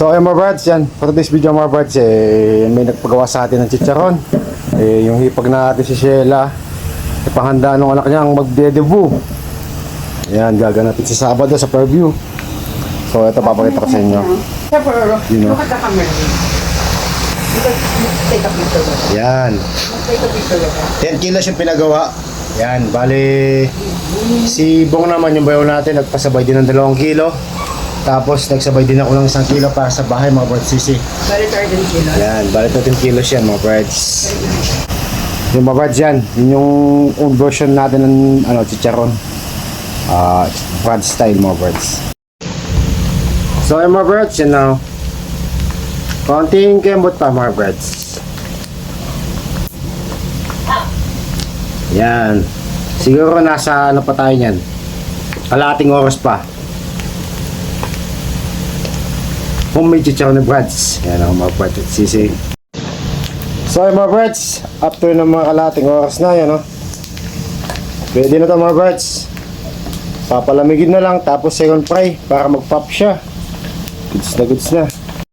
So ayun mga birds, yan. For this video mga birds, may nagpagawa sa atin ng chicharon. Yung hipag natin si Sheila, ipahanda nung anak niya ang magde-debut. Yan, gaganatin sa Sabado sa Fairview. So ito, papakita ko sa inyo. You know. Yan. 10 kilos yung pinagawa. Yan, bali si Bong naman yung bayaw natin, nagpasabay din ng 2 kilo. Tapos nagsabay din ako ng 1 kilo para sa bahay mga birds sisi. Bali 13 kilos. Yan, bali 13 kilos yan mga birds. Yung mga birds yan, yun yung old version natin ng chicharon. Brad style mga birds. So yung mga birds, yan na. Konting kembot pa mga birds. Yan. Siguro nasa pa tayo yan. Kalating oras pa. Homemade chicharon ni Brads. Yan ang mga birds at sisi. So yung mga birds, after ng mga kalating oras na yan, pwede na ito mga birds. Papalamigin na lang tapos second fry para mag-pop siya. Goods na goods na.